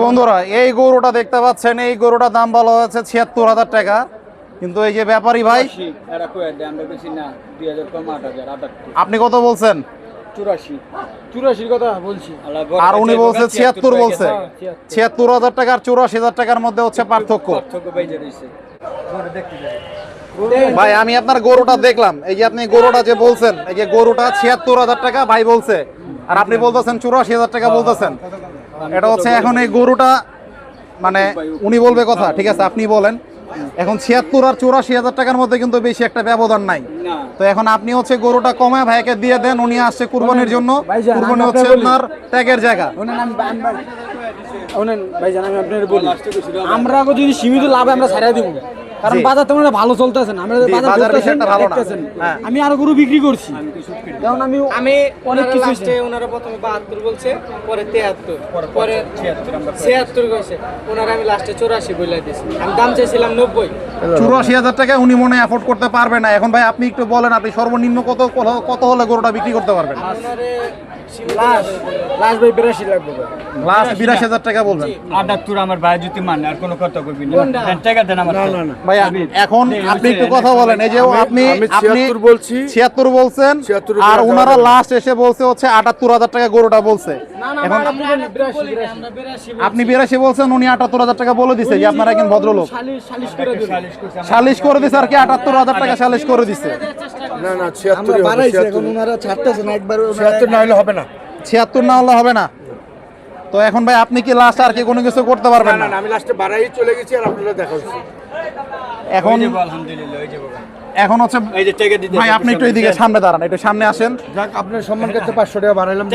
বন্ধুরা এই গরুটা দেখতে পাচ্ছেন, এই গরুটার দাম বলা হয়েছে ৭৬,০০০ টাকা। কিন্তু এই যে ব্যাপারী ভাই, আপনি কত বলছেন? 84 কথা বলছি, আর উনি বলছে ৭৬ বলছে। ৭৬,০০০ টাকা আর ৮৪,০০০ টাকার মধ্যে হচ্ছে পার্থক্য। ভাই আমি আপনার গরুটা দেখলাম, এই যে আপনি গরুটা যে বলছেন, এই যে গরুটা ৭৬,০০০ টাকা ভাই বলছে, আর আপনি বলতেছেন ৮৪,০০০ টাকা বলতেছেন। এটা হচ্ছে এখন এই গরুটা মানে উনি বলবে কথা, ঠিক আছে আপনি বলেন। এখন ৭৬ আর ৮৪,০০০ টাকার মধ্যে কিন্তু বেশি একটা ব্যবধান নাই। তো এখন আপনি হচ্ছে গরুটা কমায় ভাইকে দিয়ে দেন, উনি আসছে কুরবানির জন্য। কুরবানি হচ্ছে আপনার ত্যাগের জায়গা। আমরা যদি সীমিত লাভে আমরা ছাড়া দিব, কারণ বাজার তেমন ভালো চলতেছে না। আমরা বাজার দেখতেছেন, আমি আরো গরু বিক্রি করছি, কারণ আমি অনেক কিছু। ওনারা প্রথমে ৭২ বলছে, পরে ৭৩, পরে ৭৬ কইছে, ওনারা আমি লাস্টে ৮৪ বলে দিয়েছি। আমি দাম চাইছিলাম ৯০। ৮৪,০০০ টাকা উনি মনে অ্যাফোর্ড করতে পারবে না। এখন ভাই আপনি একটু বলেন, আপনি সর্বনিম্ন কত হলে গরুটা বিক্রি করতে পারবেন? লাস্ট ভাই ৮২ লাগবে। লাস্ট ৮২,০০০ টাকা বলবেন? ৭৮ আমার ভাই যদি মানে আর কোনো কথা কইবি না, টাকা দেন আমার। না ভাই এখন আপনি একটু কথা বলেন। এই যে আপনি ৭৬ বলছি, ৭৬ বলছেন, আর ওনারা লাস্ট এসে বলছে হচ্ছে ৭৮,০০০ টাকা গরুটা বলছে। এখন আপনি ৮২ বলছেন, উনি ৭৮,০০০ টাকা বলে দিছে যে আপনারা একজন ভদ্রলোক। সালিশ করে দিছে আর কি ৭৮,০০০ টাকা সালিশ করে দিছে। না না ৭৬ বাড়াইছে, এখন ওনারা ছাড়তেছে না একবার। ৭৬ না হলে হবে না, ৭৬ না হলে হবে না। তো এখন ভাই আপনি কি লাস্ট আর কি কোনো কিছু করতে পারবেন না? না আমি লাস্টে বাড়াই চলে গেছি, আর আপনারা দেখা হচ্ছে এখন। এখন হচ্ছে ভাই আপনি একটু এইদিকে সামনে দাঁড়ান, একটু সামনে আসেন। যাক আপনার সম্মান করতে ৫০০ টাকা বাড়াইলাম,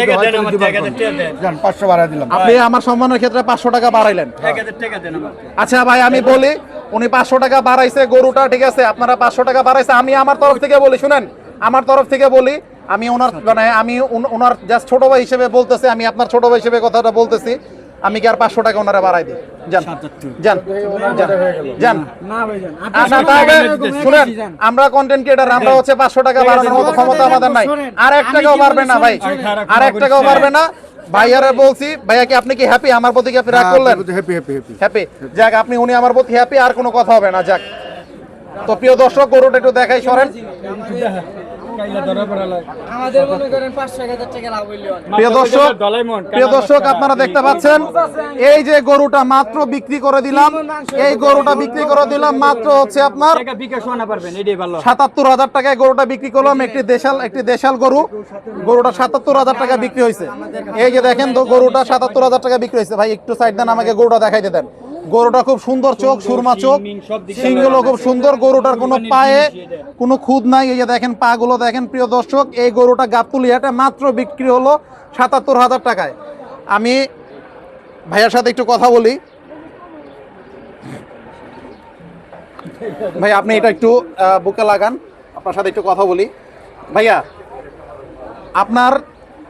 যান ৫০০ বাড়াই দিলাম। আপনি আমার সম্মানের ক্ষেত্রে ৫০০ টাকা বাড়াইলেন। আচ্ছা ভাই আমি বলি, উনি ৫০০ টাকা বাড়াইছে গরুটা, ঠিক আছে, আপনারা ৫০০ টাকা বাড়াইছে। আমি আমার তরফ থেকে বলি, শুনেন, আমার তরফ থেকে বলি, আমি ওনার মানে আমি ওনার জাস্ট ছোট ভাই হিসেবে বলতেছি, আমি আপনার ছোট ভাই হিসেবে কথাটা বলতেছি। আমি কি আর ৫০০ টাকা ওনারা বাড়াই দিই? যান যান যান। শুনেন, আমরা কন্টেন্ট ক্রিয়েটার, আমরা হচ্ছে ৫০০ টাকা বাড়ানোর মতো ক্ষমতা আমাদের নাই। আর ১ টাকাও পারবে না ভাই, আর ১ টাকাও পারবে না। ভাইয়ারে বলছি, ভাইয়া কি আপনি কি হ্যাপি? আমার প্রতি কি আপনি রাগ করলেন? হ্যাপি। যাক আপনি, উনি আমার প্রতি হ্যাপি, আর কোনো কথা হবে না। যাক, তো প্রিয় দর্শক গরুটা একটু দেখাই, সরেন। প্রিয় দর্শক আপনারা দেখতে পাচ্ছেন, এই যে গরুটা মাত্র বিক্রি করে দিলাম, এই গরুটা বিক্রি করে দিলাম মাত্র হচ্ছে আপনার ৭৭,০০০ টাকায় গরুটা বিক্রি করলাম। একটি দেশাল গরু, গরুটা ৭৭,০০০ টাকা বিক্রি হয়েছে। এই যে দেখেন তো, গরুটা ৭৭,০০০ টাকা বিক্রি হয়েছে। ভাই একটু সাইড দেন, আমাকে গরুটা দেখাইতে দেন। গরুটা খুব সুন্দর, চোখ সুরমা চোখ, শিংগুলো খুব সুন্দর। গরুটার কোনো পায়ে কোনো খুদ নাই, এই যে দেখেন পা গুলো দেখেন। প্রিয় দর্শক, এই গরুটা গাবতলী-হাটে মাত্র বিক্রি হলো ৭৭,০০০ টাকায়। আমি ভাইয়ার সাথে একটু কথা বলি। ভাই আপনি এটা একটু বুকে লাগান, আপনার সাথে একটু কথা বলি। ভাইয়া আপনার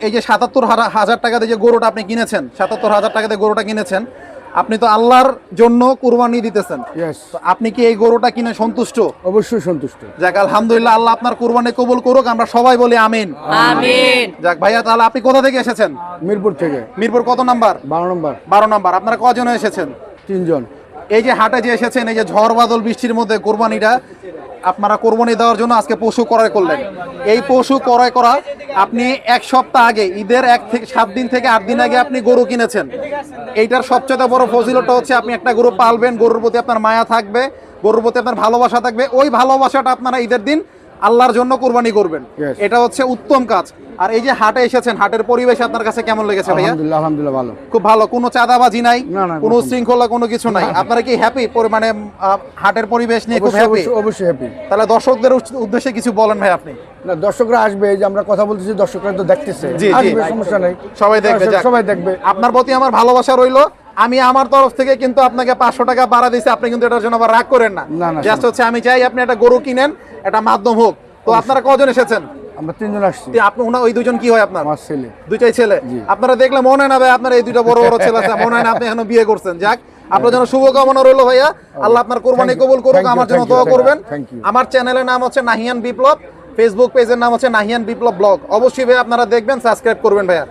এই যে ৭৭,০০০ টাকাতে যে গরুটা আপনি কিনেছেন, ৭৭,০০০ টাকাতে গরুটা কিনেছেন, আপনি তো আল্লাহর জন্য কুরবানি দিতেছেন। তো আপনি কি এই গরুটা কিনে সন্তুষ্ট? অবশ্যই সন্তুষ্ট। যাক আলহামদুলিল্লাহ, আল্লাহ আপনার কুরবানি কবুল করুক, আমরা সবাই বলি আমিন। আমিন। যাক ভাইয়া, তাহলে আপনি কোথা থেকে এসেছেন? মিরপুর থেকে। মিরপুর কত নাম্বার? ১২ নম্বর। ১২ নাম্বার। আপনারা কজন এসেছেন? ৩ জন। এই যে হাটে যে এসেছেন, এই যে ঝড় বাদল বৃষ্টির মধ্যে কোরবানিটা আপনারা কোরবানি দেওয়ার জন্য আজকে পশু ক্রয় করলেন। এই পশু ক্রয় করা, আপনি ১ সপ্তাহ আগে, ঈদের ১ থেকে ৭ দিন থেকে ৮ দিন আগে আপনি গরু কিনেছেন। এইটার সবচেয়ে বড় ফজিলতটা হচ্ছে আপনি একটা গরু পালবেন, গরুর প্রতি আপনার মায়া থাকবে, গরুর প্রতি আপনার ভালোবাসা থাকবে। ওই ভালোবাসাটা আপনারা ঈদের দিন আল্লাহর জন্য কুরবানি করবেন। এটা হচ্ছে উত্তম কাজ। আর এই যে হাটে এসেছেন, হাটের পরিবেশ আপনার কাছে কেমন লেগেছে ভাইয়া? আলহামদুলিল্লাহ ভালো, খুব ভালো। কোনো চাঁদাবাজি নাই, কোনো শৃঙ্খলা, কোনো কিছু নাই। আপনারা কি হ্যাপি মানে হাটের পরিবেশ নিয়ে? খুব হ্যাপি। অবশ্যই হ্যাপি। তাহলে দর্শকদের উদ্দেশ্যে কিছু বলেন ভাই আপনি। না, দর্শকরা আসবে, যে আমরা কথা বলতেছি, দর্শকরা তো দেখতেছে, সমস্যা নাই, সবাই দেখবে, সবাই দেখবে। আপনার প্রতি আমার ভালোবাসা রইলো। আমি আমার তরফ থেকে কিন্তু আপনাকে ৫০০ টাকা বাড়া দিয়েছি, আপনি কিন্তু এটার জন্য আবার রাগ করেন না। জাস্ট হচ্ছে আমি চাই আপনি একটা গরু কিনেন, এটা মাধ্যম হোক। তো আপনারা কজন এসেছেন? আমরা ৩ জন আসছি। আপনি ওই দুজন কি হয় আপনার? আমার ছেলে। দুইটাই ছেলে? আপনারা দেখলে মনে হয় না ভাই আপনার এই দুইটা বড় বড় ছেলে আছে, মনে হয় না আপনি এখনো বিয়ে করছেন। যাক, আপনার জন্য শুভকামনা রইলো ভাইয়া, আল্লাহ আপনার কুরবানি কবুল করুক, আমার জন্য দোয়া করবেন। আমার চ্যানেলের নাম হচ্ছে নাহিয়ান বিপ্লব, ফেসবুক পেজের নাম হচ্ছে নাহিয়ান বিপ্লব ব্লগ। অবশ্যই ভাই আপনারা দেখবেন, সাবস্ক্রাইব করবেন ভাইয়া।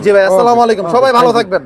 জি ভাই, আসসালামু আলাইকুম, সবাই ভালো থাকবেন।